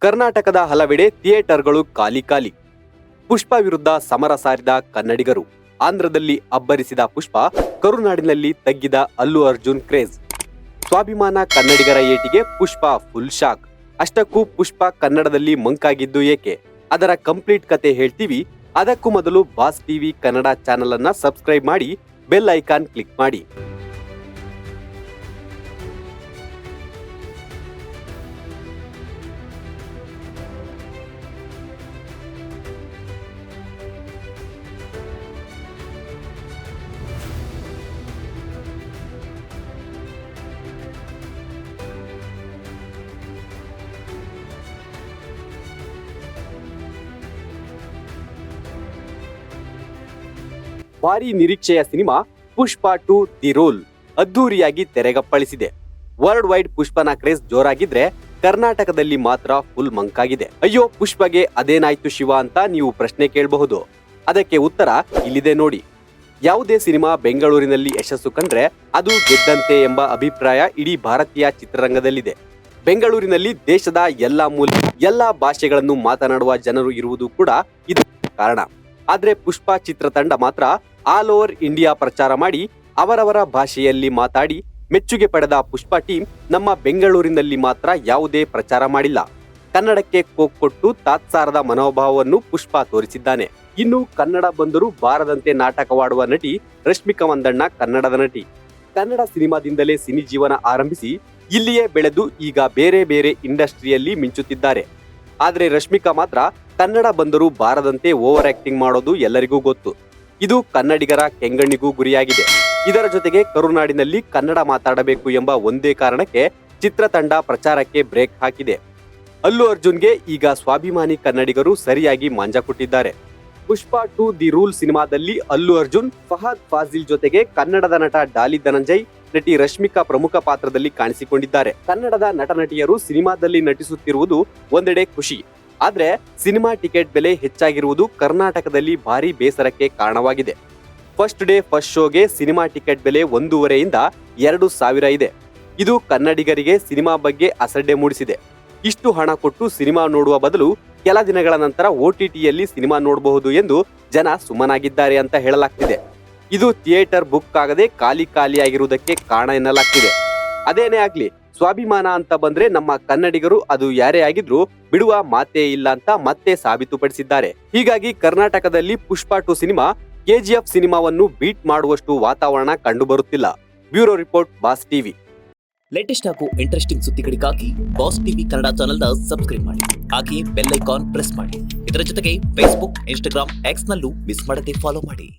ಕರ್ನಾಟಕದ ಹಲವೆಡೆ ಥಿಯೇಟರ್ಗಳು ಖಾಲಿ ಖಾಲಿ. ಪುಷ್ಪ ವಿರುದ್ಧ ಸಮರ ಸಾರಿದ ಕನ್ನಡಿಗರು. ಆಂಧ್ರದಲ್ಲಿ ಅಬ್ಬರಿಸಿದ ಪುಷ್ಪ, ಕರುನಾಡಿನಲ್ಲಿ ತಗ್ಗಿದ ಅಲ್ಲು ಅರ್ಜುನ್ ಕ್ರೇಜ್. ಸ್ವಾಭಿಮಾನ ಕನ್ನಡಿಗರ ಏಟಿಗೆ ಪುಷ್ಪ ಫುಲ್ ಶಾಕ್. ಅಷ್ಟಕ್ಕೂ ಪುಷ್ಪ ಕನ್ನಡದಲ್ಲಿ ಮಂಕಾಗಿದ್ದು ಏಕೆ? ಅದರ ಕಂಪ್ಲೀಟ್ ಕತೆ ಹೇಳ್ತೀವಿ. ಅದಕ್ಕೂ ಮೊದಲು ಬಾಸ್ ಟಿವಿ ಕನ್ನಡ ಚಾನೆಲ್ ಅನ್ನ ಸಬ್ಸ್ಕ್ರೈಬ್ ಮಾಡಿ, ಬೆಲ್ ಐಕಾನ್ ಕ್ಲಿಕ್ ಮಾಡಿ. ಭಾರಿ ನಿರೀಕ್ಷೆಯ ಸಿನಿಮಾ ಪುಷ್ಪ 2 ದಿ ರೂಲ್ ಅದ್ದೂರಿಯಾಗಿ ತೆರೆಗಪ್ಪಳಿಸಿದೆ. ವರ್ಲ್ಡ್ ವೈಡ್ ಪುಷ್ಪನ ಕ್ರೇಜ್ ಜೋರಾಗಿದ್ರೆ ಕರ್ನಾಟಕದಲ್ಲಿ ಮಾತ್ರ ಫುಲ್ ಮಂಕಾಗಿದೆ. ಅಯ್ಯೋ, ಪುಷ್ಪಗೆ ಅದೇನಾಯ್ತು ಶಿವ ಅಂತ ನೀವು ಪ್ರಶ್ನೆ ಕೇಳಬಹುದು. ಅದಕ್ಕೆ ಉತ್ತರ ಇಲ್ಲಿದೆ ನೋಡಿ. ಯಾವುದೇ ಸಿನಿಮಾ ಬೆಂಗಳೂರಿನಲ್ಲಿ ಯಶಸ್ಸು ಕಂಡ್ರೆ ಅದು ಗೆದ್ದಂತೆ ಎಂಬ ಅಭಿಪ್ರಾಯ ಇಡೀ ಭಾರತೀಯ ಚಿತ್ರರಂಗದಲ್ಲಿದೆ. ಬೆಂಗಳೂರಿನಲ್ಲಿ ದೇಶದ ಎಲ್ಲಾ ಭಾಷೆಗಳನ್ನು ಮಾತನಾಡುವ ಜನರು ಇರುವುದು ಕೂಡ ಇದು ಕಾರಣ. ಆದ್ರೆ ಪುಷ್ಪ ಚಿತ್ರತಂಡ ಮಾತ್ರ ಆಲ್ ಓವರ್ ಇಂಡಿಯಾ ಪ್ರಚಾರ ಮಾಡಿ ಅವರವರ ಭಾಷೆಯಲ್ಲಿ ಮಾತಾಡಿ ಮೆಚ್ಚುಗೆ ಪಡೆದ ಪುಷ್ಪ ಟೀಮ್ ನಮ್ಮ ಬೆಂಗಳೂರಿನಲ್ಲಿ ಮಾತ್ರ ಯಾವುದೇ ಪ್ರಚಾರ ಮಾಡಿಲ್ಲ. ಕನ್ನಡಕ್ಕೆ ಕೋಕ್ ಕೊಟ್ಟು ತಾತ್ಸಾರದ ಮನೋಭಾವವನ್ನು ಪುಷ್ಪ ತೋರಿಸಿದ್ದಾನೆ. ಇನ್ನು ಕನ್ನಡ ಬಂದರೂ ಬಾರದಂತೆ ನಾಟಕವಾಡುವ ನಟಿ ರಶ್ಮಿಕಾ ಮಂದಣ್ಣ ಕನ್ನಡದ ನಟಿ. ಕನ್ನಡ ಸಿನಿಮಾದಿಂದಲೇ ಸಿನಿ ಜೀವನ ಆರಂಭಿಸಿ ಇಲ್ಲಿಯೇ ಬೆಳೆದು ಈಗ ಬೇರೆ ಬೇರೆ ಇಂಡಸ್ಟ್ರಿಯಲ್ಲಿ ಮಿಂಚುತ್ತಿದ್ದಾರೆ. ಆದ್ರೆ ರಶ್ಮಿಕಾ ಮಾತ್ರ ಕನ್ನಡ ಬಂದರೂ ಬಾರದಂತೆ ಓವರ್ ಆಕ್ಟಿಂಗ್ ಮಾಡೋದು ಎಲ್ಲರಿಗೂ ಗೊತ್ತು. ಇದು ಕನ್ನಡಿಗರ ಕೆಂಗಣ್ಣಿಗೂ ಗುರಿಯಾಗಿದೆ. ಇದರ ಜೊತೆಗೆ ಕರುನಾಡಿನಲ್ಲಿ ಕನ್ನಡ ಮಾತಾಡಬೇಕು ಎಂಬ ಒಂದೇ ಕಾರಣಕ್ಕೆ ಚಿತ್ರತಂಡ ಪ್ರಚಾರಕ್ಕೆ ಬ್ರೇಕ್ ಹಾಕಿದೆ. ಅಲ್ಲು ಅರ್ಜುನ್ಗೆ ಈಗ ಸ್ವಾಭಿಮಾನಿ ಕನ್ನಡಿಗರು ಸರಿಯಾಗಿ ಮಾಂಜ ಕೊಟ್ಟಿದ್ದಾರೆ. ಪುಷ್ಪ 2 ದಿ ರೂಲ್ ಸಿನಿಮಾದಲ್ಲಿ ಅಲ್ಲು ಅರ್ಜುನ್, ಫಹದ್ ಫಾಜಿಲ್ ಜೊತೆಗೆ ಕನ್ನಡದ ನಟ ಡಾಲಿ ಧನಂಜಯ್, ನಟಿ ರಶ್ಮಿಕಾ ಪ್ರಮುಖ ಪಾತ್ರದಲ್ಲಿ ಕಾಣಿಸಿಕೊಂಡಿದ್ದಾರೆ. ಕನ್ನಡದ ನಟ ನಟಿಯರು ಸಿನಿಮಾದಲ್ಲಿ ನಟಿಸುತ್ತಿರುವುದು ಒಂದೆಡೆ ಖುಷಿ. ಆದ್ರೆ ಸಿನಿಮಾ ಟಿಕೆಟ್ ಬೆಲೆ ಹೆಚ್ಚಾಗಿರುವುದು ಕರ್ನಾಟಕದಲ್ಲಿ ಭಾರಿ ಬೇಸರಕ್ಕೆ ಕಾರಣವಾಗಿದೆ. ಫಸ್ಟ್ ಡೇ ಫಸ್ಟ್ ಶೋಗೆ ಸಿನಿಮಾ ಟಿಕೆಟ್ ಬೆಲೆ 1,500 ಇಂದ 2,000 ಇದೆ. ಇದು ಕನ್ನಡಿಗರಿಗೆ ಸಿನಿಮಾ ಬಗ್ಗೆ ಅಸಡ್ಡೆ ಮೂಡಿಸಿದೆ. ಇಷ್ಟು ಹಣ ಕೊಟ್ಟು ಸಿನಿಮಾ ನೋಡುವ ಬದಲು ಕೆಲ ದಿನಗಳ ನಂತರ OTTಯಲ್ಲಿ ಸಿನಿಮಾ ನೋಡಬಹುದು ಎಂದು ಜನ ಸುಮ್ಮನಾಗಿದ್ದಾರೆ ಅಂತ ಹೇಳಲಾಗ್ತಿದೆ. ಇದು ಥಿಯೇಟರ್ ಬುಕ್ ಆಗದೆ ಖಾಲಿಯಾಗಿರುವುದಕ್ಕೆ ಕಾರಣ ಎನ್ನಲಾಗ್ತಿದೆ. ಅದೇನೇ ಆಗ್ಲಿ, ಸ್ವಾಭಿಮಾನ ಅಂತ ಬಂದ್ರೆ ನಮ್ಮ ಕನ್ನಡಿಗರು ಅದು ಯಾರೇ ಆಗಿದ್ರು ಬಿಡುವ ಮಾತೇ ಇಲ್ಲ ಅಂತ ಮತ್ತೆ ಸಾಬೀತುಪಡಿಸಿದ್ದಾರೆ. ಹೀಗಾಗಿ ಕರ್ನಾಟಕದಲ್ಲಿ ಪುಷ್ಪ 2 ಸಿನಿಮಾ KGF ಸಿನಿಮಾವನ್ನು ಬೀಟ್ ಮಾಡುವಷ್ಟು ವಾತಾವರಣ ಕಂಡು ಬರುತ್ತಿಲ್ಲ. Bureau report, boss TV. Latest ಹಾಗೂ ಇಂಟ್ರೆಸ್ಟಿಂಗ್ ಸುದ್ದಿಗಳಿಗಾಗಿ ಬಾಸ್ ಟಿವಿ ಕನ್ನಡ ಚಾನೆಲ್ನ ಸಬ್ಸ್ಕ್ರೈಬ್ ಮಾಡಿ. ಹಾಗೆಯೇ ಬೆಲ್ ಐಕಾನ್ ಪ್ರೆಸ್ ಮಾಡಿ. ಇದರ ಜೊತೆಗೆ ಫೇಸ್ಬುಕ್, ಇನ್ಸ್ಟಾಗ್ರಾಮ್, ಎಕ್ಸ್ ನಲ್ಲೂ ಮಿಸ್ ಮಾಡದೆ ಫಾಲೋ ಮಾಡಿ.